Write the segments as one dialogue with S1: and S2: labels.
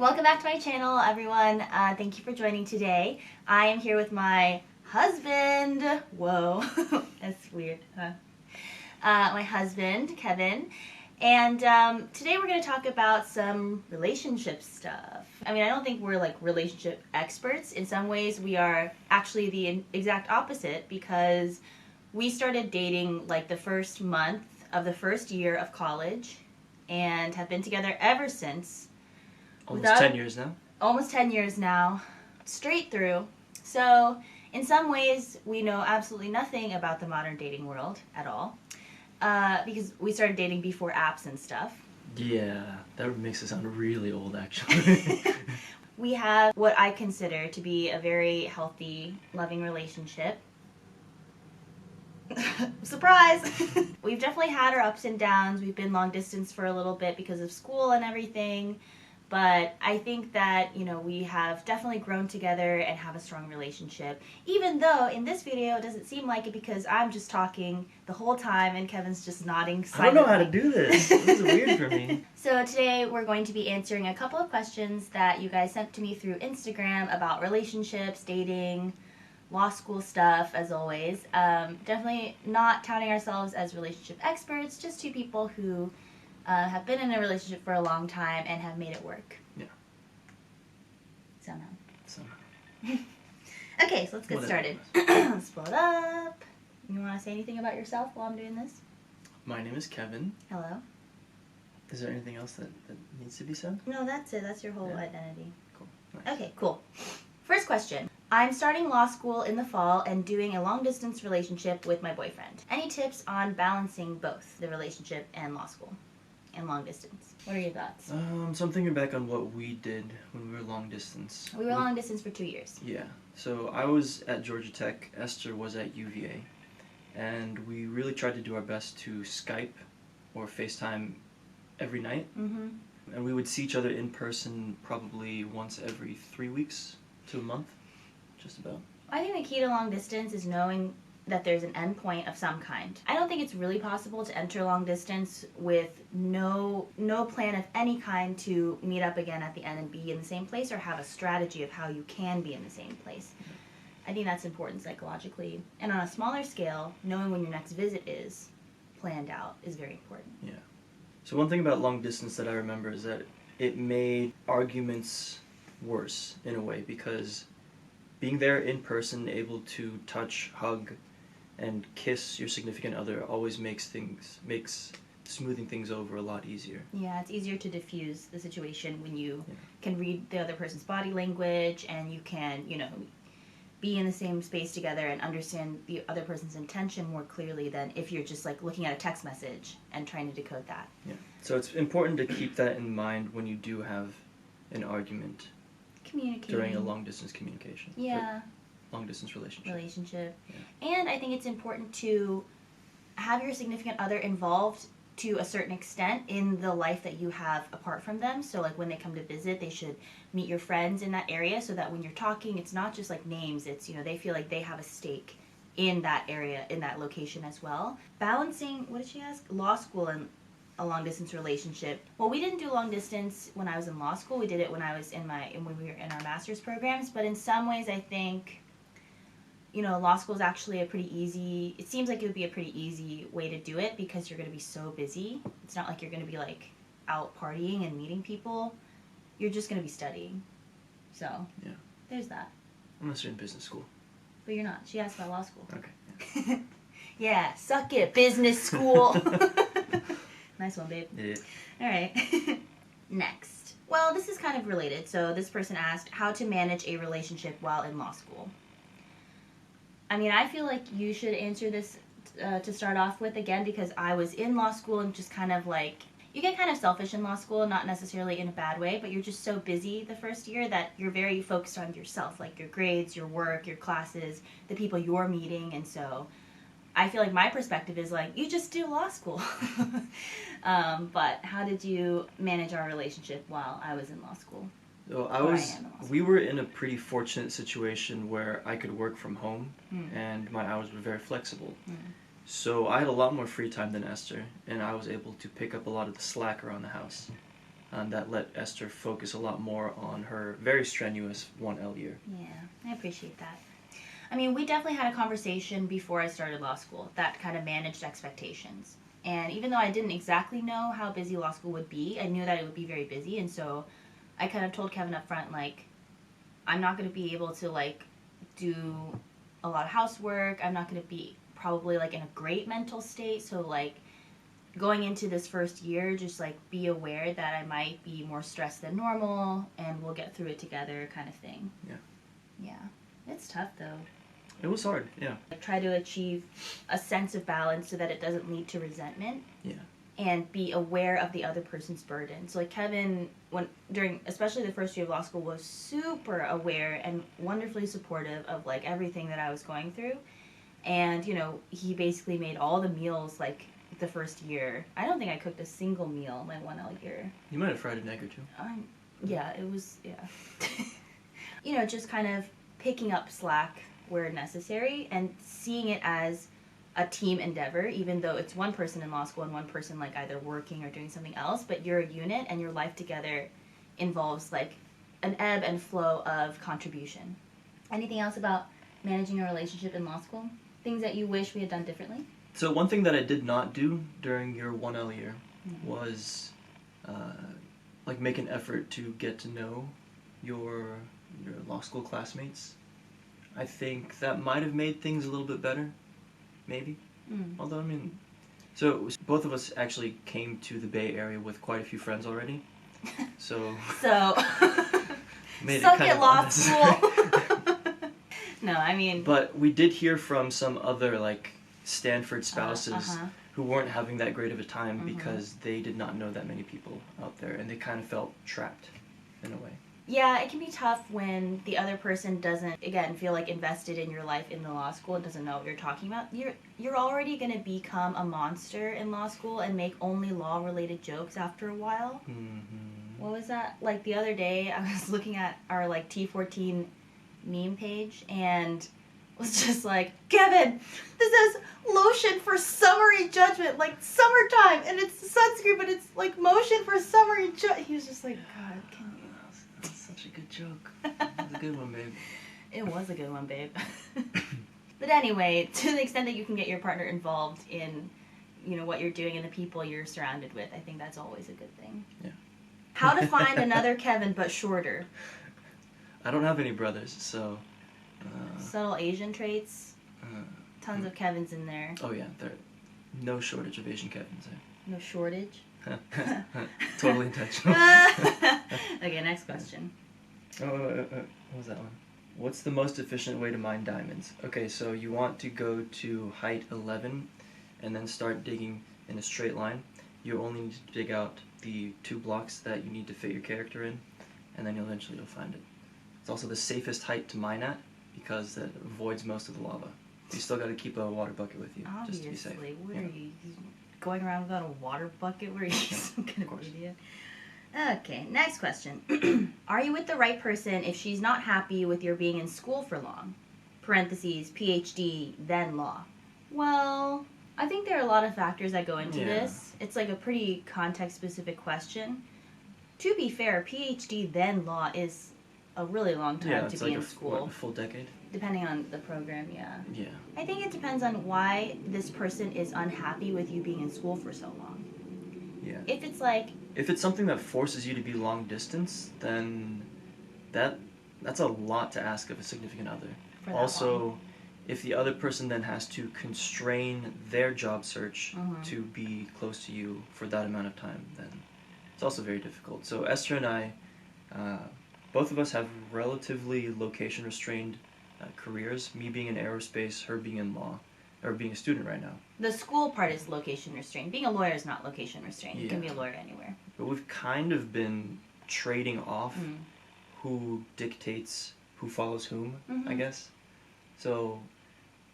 S1: Welcome back to my channel, everyone. Thank you for joining today. I am here with my husband. Whoa, that's weird, huh? My husband, Kevin. And today we're going to talk about some relationship stuff. I mean, I don't think we're like relationship experts. In some ways, we are actually the exact opposite because we started dating like the first month of the first year of college and have been together ever since.
S2: Almost 10 years now.
S1: Almost 10 years now, straight through. So, in some ways, we know absolutely nothing about the modern dating world at all. Because we started dating before apps and stuff.
S2: Yeah, that makes it sound really old, actually.
S1: We have what I consider to be a very healthy, loving relationship. Surprise! We've definitely had our ups and downs. We've been long distance for a little bit because of school and everything. But I think that, you know, we have definitely grown together and have a strong relationship. Even though in this video it doesn't seem like it because I'm just talking the whole time and Kevin's just nodding silently.
S2: I don't know how to do this. This is weird for me.
S1: So today we're going to be answering a couple of questions that you guys sent to me through Instagram about relationships, dating, law school stuff, as always. Definitely not touting ourselves as relationship experts, just two people who have been in a relationship for a long time and have made it work.
S2: Yeah.
S1: Somehow. Okay, so let's get started. Let's pull it up. You want to say anything about yourself while I'm doing this?
S2: My name is Kevin.
S1: Hello.
S2: Is there anything else that needs to be said?
S1: No, that's it. That's your whole identity.
S2: Cool. Nice.
S1: Okay, cool. First question. I'm starting law school in the fall and doing a long-distance relationship with my boyfriend. Any tips on balancing both the relationship and law school? And long distance. What are your thoughts?
S2: So I'm thinking back on what we did when we were long distance.
S1: We were long distance for 2 years.
S2: Yeah. So I was at Georgia Tech, Esther was at UVA, and we really tried to do our best to Skype or FaceTime every night. Mm-hmm. And we would see each other in person probably once every 3 weeks to a month, just about.
S1: I think the key to long distance is knowing that there's an endpoint of some kind. I don't think it's really possible to enter long distance with no plan of any kind to meet up again at the end and be in the same place or have a strategy of how you can be in the same place. I think that's important psychologically. And on a smaller scale, knowing when your next visit is planned out is very important.
S2: Yeah. So one thing about long distance that I remember is that it made arguments worse in a way because being there in person, able to touch, hug, and kiss your significant other always makes smoothing things over a lot easier.
S1: Yeah, it's easier to diffuse the situation when you can read the other person's body language and you can, you know, be in the same space together and understand the other person's intention more clearly than if you're just like looking at a text message and trying to decode that.
S2: Yeah. So it's important to keep that in mind when you do have an argument.
S1: Communicating.
S2: During a long distance communication.
S1: Yeah.
S2: Long distance relationship.
S1: Yeah. And I think it's important to have your significant other involved to a certain extent in the life that you have apart from them. So like when they come to visit, they should meet your friends in that area so that when you're talking, it's not just like names, it's, you know, they feel like they have a stake in that area, in that location as well. Balancing, what did she ask? Law school and a long distance relationship. Well, we didn't do long distance when I was in law school. We did it when I was when we were in our master's programs, but in some ways I think, you know, law school is actually it seems like it would be a pretty easy way to do it because you're going to be so busy. It's not like you're going to be like out partying and meeting people. You're just going to be studying. So, yeah. There's that.
S2: Unless you're in business school.
S1: But you're not. She asked about law school.
S2: Okay.
S1: Yeah, suck it, business school. Nice one, babe.
S2: Yeah.
S1: All right. Next. Well, this is kind of related. So this person asked how to manage a relationship while in law school. I mean, I feel like you should answer this to start off with again because I was in law school and just kind of like, you get kind of selfish in law school, not necessarily in a bad way, but you're just so busy the first year that you're very focused on yourself, like your grades, your work, your classes, the people you're meeting, and so I feel like my perspective is like, you just do law school. But how did you manage our relationship while I was in law school?
S2: So we were in a pretty fortunate situation where I could work from home and my hours were very flexible. So I had a lot more free time than Esther, and I was able to pick up a lot of the slack around the house. that let Esther focus a lot more on her very strenuous 1L year.
S1: Yeah, I appreciate that. I mean, we definitely had a conversation before I started law school that kind of managed expectations. And even though I didn't exactly know how busy law school would be, I knew that it would be very busy. And so I kind of told Kevin up front, like, I'm not going to be able to, like, do a lot of housework. I'm not going to be probably, like, in a great mental state. So, like, going into this first year, just, like, be aware that I might be more stressed than normal and we'll get through it together kind of thing.
S2: Yeah.
S1: Yeah. It's tough, though.
S2: It was hard, yeah.
S1: Try to achieve a sense of balance so that it doesn't lead to resentment.
S2: Yeah.
S1: And be aware of the other person's burden. So, like, Kevin, especially the first year of law school, was super aware and wonderfully supportive of, like, everything that I was going through. And, you know, he basically made all the meals, like, the first year. I don't think I cooked a single meal my 1L year.
S2: You might have fried an egg or two.
S1: Yeah, it was, yeah. You know, just kind of picking up slack where necessary and seeing it as a team endeavor, even though it's one person in law school and one person, like, either working or doing something else, but you're a unit and your life together involves, like, an ebb and flow of contribution. Anything else about managing a relationship in law school? Things that you wish we had done differently?
S2: So one thing that I did not do during your 1L year was like make an effort to get to know your law school classmates. I think that might have made things a little bit better, maybe. Although, I mean, so both of us actually came to the Bay Area with quite a few friends already. So made
S1: suck
S2: it kind
S1: it,
S2: of
S1: law
S2: unnecessary.
S1: school. No, I mean,
S2: But we did hear from some other, like, Stanford spouses who weren't having that great of a time because they did not know that many people out there, and they kind of felt trapped in a way.
S1: yeah, it can be tough when the other person doesn't, again, feel like invested in your life in the law school and doesn't know what you're talking about. You're already going to become a monster in law school and make only law-related jokes after a while. What was that? Like, the other day, I was looking at our, like, T14 meme page, and was just like, Kevin, this is lotion for summary judgment, like summertime, and it's sunscreen, but it's like motion for summary judgment. He was just like, God, can you?
S2: That's such a good joke. That's a good one, babe.
S1: It was a good one, babe. But anyway, to the extent that you can get your partner involved in, you know, what you're doing and the people you're surrounded with, I think that's always a good thing.
S2: Yeah.
S1: How to find another Kevin but shorter.
S2: I don't have any brothers, so...
S1: Subtle Asian traits. Tons of Kevins in there.
S2: Oh yeah, there no shortage of Asian Kevins there.
S1: No shortage.
S2: Totally intentional.
S1: Okay, next question.
S2: What was that one? What's the most efficient way to mine diamonds? Okay, so you want to go to height 11 and then start digging in a straight line. You only need to dig out the 2 blocks that you need to fit your character in, and then eventually you'll find it. It's also the safest height to mine at because that avoids most of the lava. You still got to keep a water bucket with you, just to be safe.
S1: Obviously. What are you going around without a water bucket? What are you, some kind of idiot? Okay, next question. Are you with the right person if she's not happy with your being in school for long? Parentheses, PhD, then law. Well, I think there are a lot of factors that go into this. It's like a pretty context-specific question. To be fair, PhD, then law is a really long time to be in school.
S2: A full decade?
S1: Depending on the program, yeah.
S2: Yeah.
S1: I think it depends on why this person is unhappy with you being in school for so long.
S2: Yeah.
S1: If it's like...
S2: If it's something that forces you to be long distance, then that's a lot to ask of a significant other. Also, if the other person then has to constrain their job search to be close to you for that amount of time, then it's also very difficult. So Esther and I, both of us have relatively location-restrained careers, me being in aerospace, her being in law, or being a student right now.
S1: The school part is location-restrained. Being a lawyer is not location-restrained. You can be a lawyer anywhere.
S2: But we've kind of been trading off who dictates who follows whom, I guess. So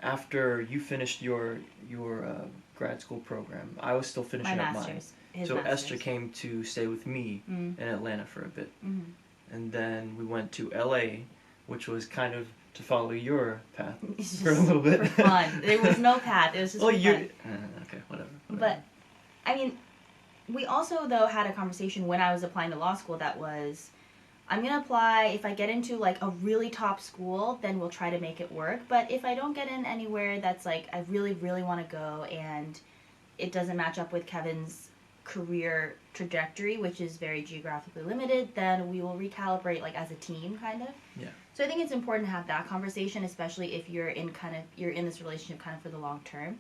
S2: after you finished your grad school program, I was still finishing up mine. So Esther came to stay with me in Atlanta for a bit. And then we went to LA, which was kind of to follow your path for a little bit.
S1: For fun. There was no path. It was just for fun.
S2: Okay, whatever.
S1: But, I mean, We also, though, had a conversation when I was applying to law school that was, I'm going to apply, if I get into, like, a really top school, then we'll try to make it work. But if I don't get in anywhere that's, like, I really, really want to go and it doesn't match up with Kevin's career trajectory, which is very geographically limited, then we will recalibrate, like, as a team, kind of.
S2: Yeah.
S1: So I think it's important to have that conversation, especially if you're in this relationship kind of for the long term.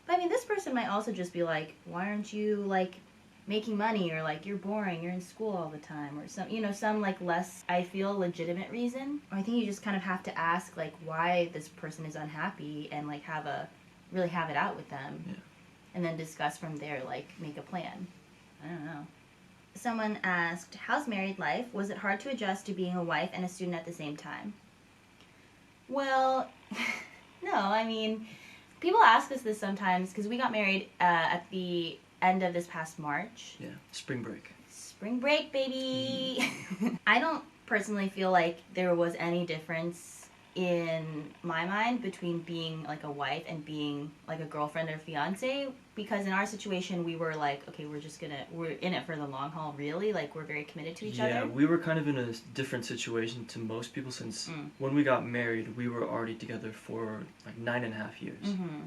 S1: But I mean, this person might also just be like, why aren't you, like, making money, or like, you're boring, you're in school all the time, or some like less, I feel, legitimate reason. I think you just kind of have to ask, like, why this person is unhappy, and like really have it out with them.
S2: Yeah.
S1: And then discuss from there, like, make a plan. I don't know. Someone asked, how's married life? Was it hard to adjust to being a wife and a student at the same time? Well, no, I mean, people ask us this sometimes, because we got married at the end of this past March.
S2: Yeah, spring break.
S1: Spring break, baby! I don't personally feel like there was any difference in my mind between being, like, a wife and being, like, a girlfriend or fiance, because in our situation, we were like, okay, we're in it for the long haul, really. Like, we're very committed to each other.
S2: Yeah, we were kind of in a different situation to most people, since when we got married, we were already together for, like, 9.5 years.
S1: Mm-hmm.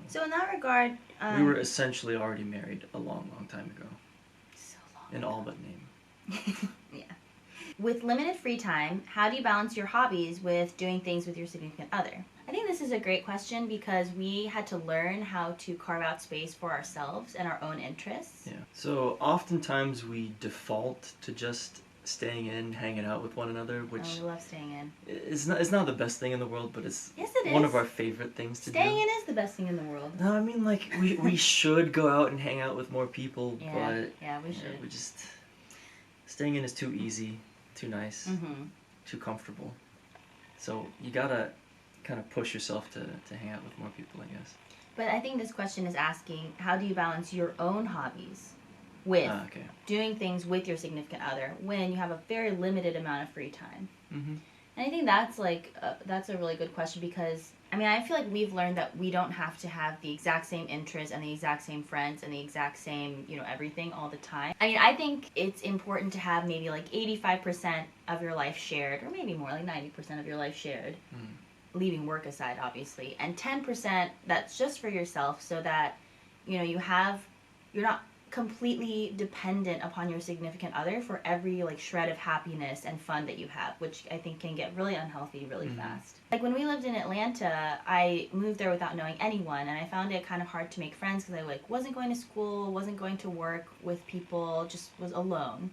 S2: So
S1: in that regard...
S2: we were essentially already married a long, long time ago.
S1: So long.
S2: In all but name.
S1: Yeah. With limited free time, how do you balance your hobbies with doing things with your significant other? I think this is a great question, because we had to learn how to carve out space for ourselves and our own interests.
S2: Yeah. So oftentimes we default to just staying in, hanging out with one another, which
S1: we love staying in.
S2: It's not the best thing in the world, but it's
S1: yes, it
S2: one
S1: is.
S2: of our favorite things to
S1: Staying
S2: do.
S1: in is the best thing in the world.
S2: No, I mean, like, we should go out and hang out with more people,
S1: Yeah,
S2: but
S1: yeah, we should.
S2: we just, staying in is too easy, too nice, too comfortable. So you gotta kind of push yourself to hang out with more people, I guess.
S1: But I think this question is asking, how do you balance your own hobbies with doing things with your significant other when you have a very limited amount of free time?
S2: Mm-hmm.
S1: And I think that's that's a really good question, because I mean, I feel like we've learned that we don't have to have the exact same interests and the exact same friends and the exact same, everything all the time. I mean, I think it's important to have maybe like 85% of your life shared, or maybe more, like 90% of your life shared, leaving work aside, obviously, and 10% that's just for yourself, so that, you're not completely dependent upon your significant other for every, like, shred of happiness and fun that you have, which I think can get really unhealthy really fast. Like, when we lived in Atlanta, I moved there without knowing anyone, and I found it kind of hard to make friends, because I, like, wasn't going to school, wasn't going to work with people, just was alone.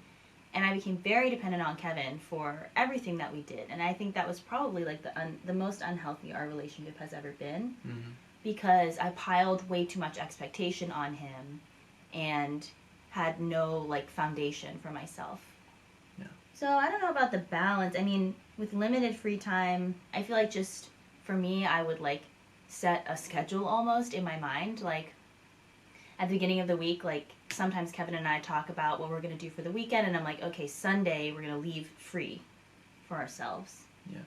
S1: And I became very dependent on Kevin for everything that we did. And I think that was probably, like, the most unhealthy our relationship has ever been, because I piled way too much expectation on him and had no, like, foundation for myself.
S2: Yeah.
S1: So I don't know about the balance. I mean, with limited free time, I feel like just, for me, I would, like, set a schedule almost in my mind. Like, at the beginning of the week, like, sometimes Kevin and I talk about what we're going to do for the weekend, and I'm like, okay, Sunday, we're going to leave free for ourselves.
S2: Yeah.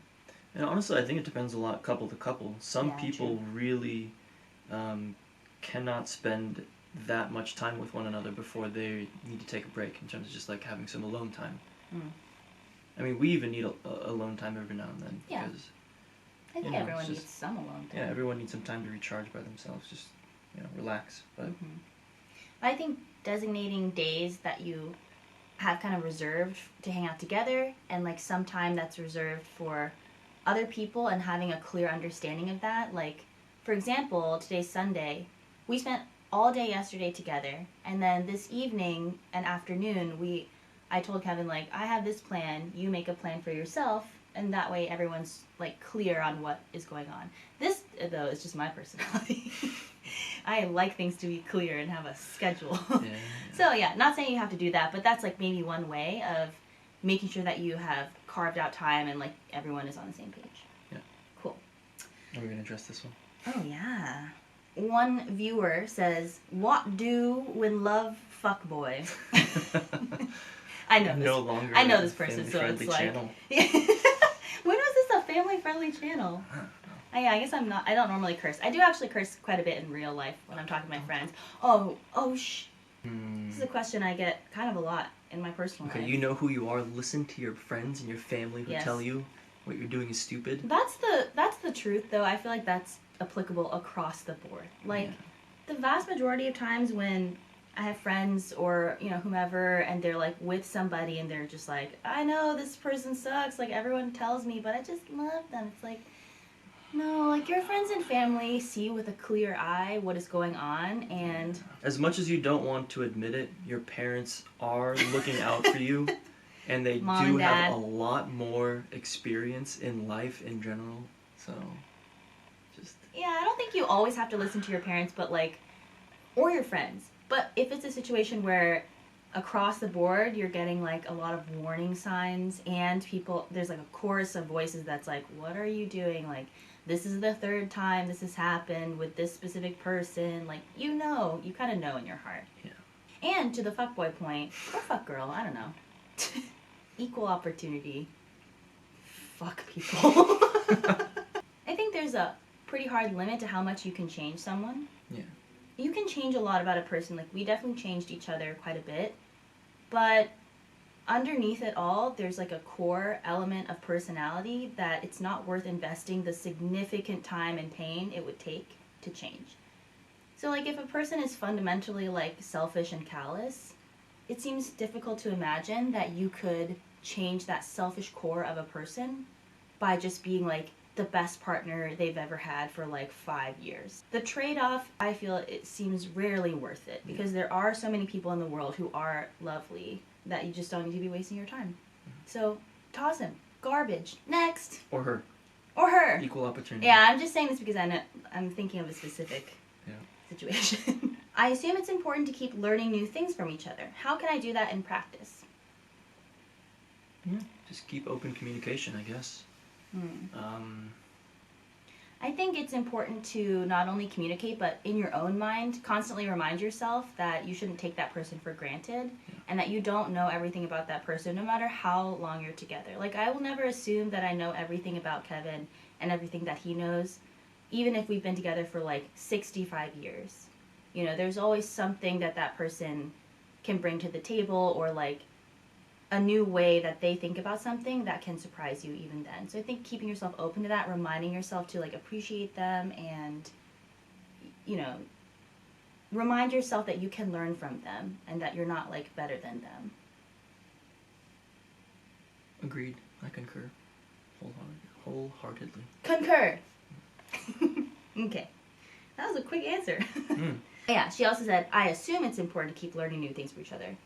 S2: And honestly, I think it depends a lot couple to couple. Some people really cannot spend that much time with one another before they need to take a break, in terms of just, like, having some alone time. I mean, we even need alone time every now and then.
S1: Yeah.
S2: Because,
S1: I think everyone needs some alone time.
S2: Yeah, everyone needs some time to recharge by themselves, just, relax. But
S1: I think designating days that you have kind of reserved to hang out together, and, like, some time that's reserved for other people, and having a clear understanding of that. Like, for example, today's Sunday. We spent all day yesterday together, and then this evening and afternoon, I told Kevin, like, I have this plan, you make a plan for yourself, and that way everyone's, like, clear on what is going on. This, though, is just my personality. I like things to be clear and have a schedule.
S2: Yeah.
S1: So, yeah, not saying you have to do that, but that's, like, maybe one way of making sure that you have carved out time and, like, everyone is on the same page.
S2: Yeah.
S1: Cool.
S2: Are we going to address this one?
S1: Oh, yeah. One viewer says, "What do when love fuckboy?" I know this.
S2: No longer.
S1: I know this person, so it's like.
S2: Channel.
S1: When was this a family-friendly channel? Yeah, I guess I'm not. I don't normally curse. I do actually curse quite a bit in real life when I'm talking to my friends. This is a question I get kind of a lot in my personal life.
S2: Okay, you know who you are. Listen to your friends and your family who
S1: Yes.
S2: tell you what you're doing is stupid.
S1: That's the truth, though. I feel like that's applicable across the board. Like, the vast majority of times when I have friends or, you know, whomever, and they're, like, with somebody and they're just like, I know this person sucks, like, everyone tells me, but I just love them. It's like, no, like, your friends and family see with a clear eye what is going on, and...
S2: As much as you don't want to admit it, your parents are looking out for you, and they
S1: Mom
S2: do
S1: and Dad.
S2: have a lot more experience in life in general, so just...
S1: Yeah, I don't think you always have to listen to your parents, but, like, or your friends. But if it's a situation where across the board you're getting, like, a lot of warning signs, and there's, like, a chorus of voices that's like, what are you doing? Like, this is the third time this has happened with this specific person. Like, you kind of know in your heart.
S2: Yeah.
S1: And to the fuckboy point, or fuck girl, I don't know. Equal opportunity. Fuck people. I think there's a pretty hard limit to how much you can change someone.
S2: Yeah.
S1: You can change a lot about a person. Like, we definitely changed each other quite a bit. But underneath it all, there's, like, a core element of personality that it's not worth investing the significant time and pain it would take to change. So, like, if a person is fundamentally, like, selfish and callous, it seems difficult to imagine that you could change that selfish core of a person by just being, like, the best partner they've ever had for, like, 5 years. The trade-off, I feel, it seems rarely worth it, because there are so many people in the world who are lovely that you just don't need to be wasting your time. So, toss him. Garbage. Next.
S2: Or her.
S1: Or her.
S2: Equal opportunity.
S1: Yeah, I'm just saying this because I'm thinking of a specific situation. I assume it's important to keep learning new things from each other. How can I do that in practice?
S2: Yeah, just keep open communication, I guess.
S1: I think it's important to not only communicate, but in your own mind, constantly remind yourself that you shouldn't take that person for granted, and that you don't know everything about that person, no matter how long you're together. Like, I will never assume that I know everything about Kevin and everything that he knows, even if we've been together for, like, 65 years. You know, there's always something that person can bring to the table, or, like, a new way that they think about something that can surprise you even then. So I think keeping yourself open to that, reminding yourself to, like, appreciate them, and, you know, remind yourself that you can learn from them and that you're not, like, better than them.
S2: Agreed. I concur. Wholeheartedly.
S1: Concur. Okay. That was a quick answer. Yeah, she also said, I assume it's important to keep learning new things for each other.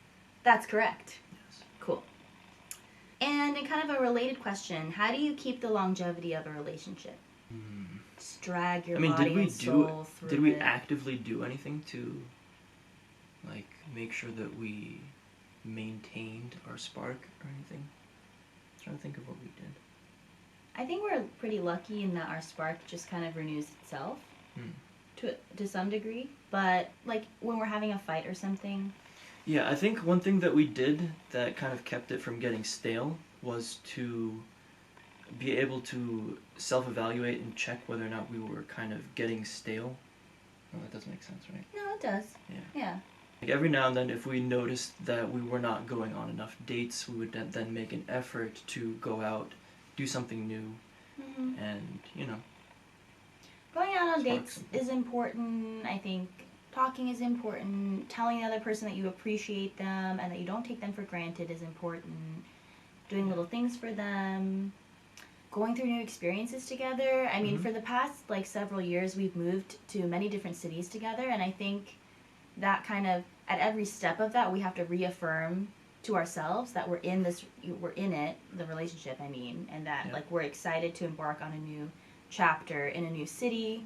S1: That's correct.
S2: Yes.
S1: Cool. And in kind of a related question, how do you keep the longevity of a relationship? Just drag your body and soul through
S2: Did we
S1: it.
S2: actively do anything to, like, make sure that we maintained our spark or anything? I'm trying to think of what we did.
S1: I think we're pretty lucky in that our spark just kind of renews itself to some degree. But, like, when we're having a fight or something...
S2: Yeah, I think one thing that we did that kind of kept it from getting stale was to be able to self-evaluate and check whether or not we were kind of getting stale. Oh, that does make sense, right?
S1: No, it does. Yeah.
S2: Like, every now and then, if we noticed that we were not going on enough dates, we would then make an effort to go out, do something new, and, you know.
S1: Going out on
S2: spark
S1: dates
S2: something.
S1: is important, I think. Talking is important. Telling the other person that you appreciate them and that you don't take them for granted is important. Doing little things for them. Going through new experiences together. I mean, for the past, like, several years, we've moved to many different cities together, and I think that kind of, at every step of that, we have to reaffirm to ourselves that we're in it, the relationship, I mean, and that, like, we're excited to embark on a new chapter in a new city,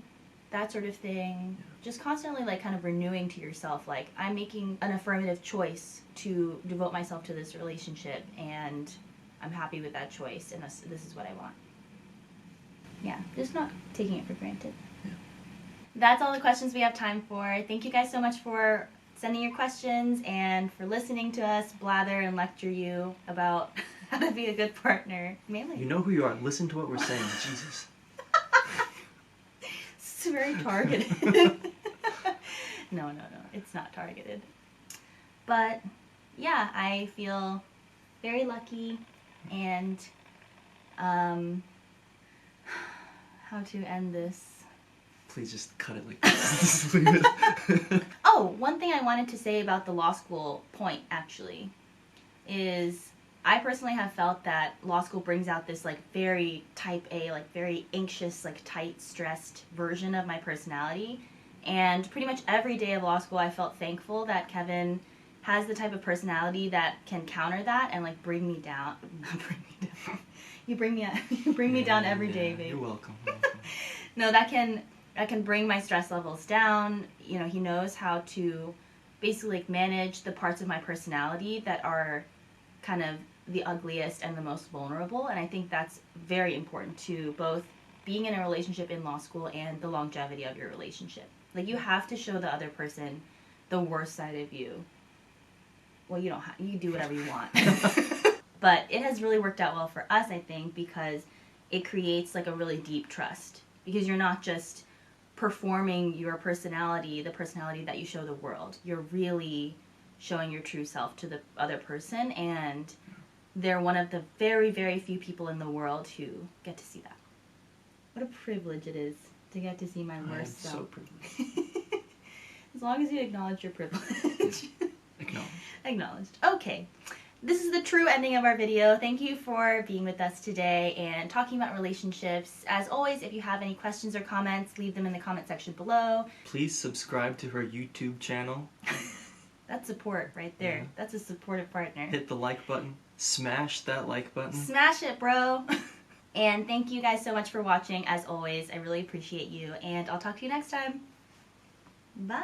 S1: that sort of thing. Just constantly, like, kind of renewing to yourself, like, I'm making an affirmative choice to devote myself to this relationship, and I'm happy with that choice, and this is what I want. Yeah, just not taking it for granted.
S2: Yeah.
S1: That's all the questions we have time for. Thank you guys so much for sending your questions and for listening to us blather and lecture you about how to be a good partner. Mainly.
S2: You know who you are. Listen to what we're saying. Jesus.
S1: It's very targeted. No, it's not targeted. But yeah, I feel very lucky, and how to end this?
S2: Please just cut it like this. Leave it.
S1: Oh, one thing I wanted to say about the law school point, actually, is I personally have felt that law school brings out this, like, very type A, like, very anxious, like, tight, stressed version of my personality. And pretty much every day of law school, I felt thankful that Kevin has the type of personality that can counter that and, like, bring me down. Not bring me down. You bring me down every day, babe.
S2: You're welcome.
S1: No, that can bring my stress levels down. You know, he knows how to basically, like, manage the parts of my personality that are kind of the ugliest and the most vulnerable, and I think that's very important to both being in a relationship in law school and the longevity of your relationship. Like, you have to show the other person the worst side of you. Well, you don't have, you can do whatever you want. But it has really worked out well for us, I think, because it creates, like, a really deep trust, because you're not just performing your personality, the personality that you show the world. You're really showing your true self to the other person, and they're one of the very, very few people in the world who get to see that. What a privilege it is to get to see my worst self.
S2: I'm so privileged.
S1: As long as you acknowledge your privilege.
S2: Acknowledged.
S1: Acknowledged. Okay. This is the true ending of our video. Thank you for being with us today and talking about relationships. As always, if you have any questions or comments, leave them in the comment section below.
S2: Please subscribe to her YouTube channel.
S1: That's support right there. Yeah. That's a supportive partner.
S2: Hit the like button. Smash that like button.
S1: Smash it, bro. And thank you guys so much for watching. As always, I really appreciate you. And I'll talk to you next time. Bye.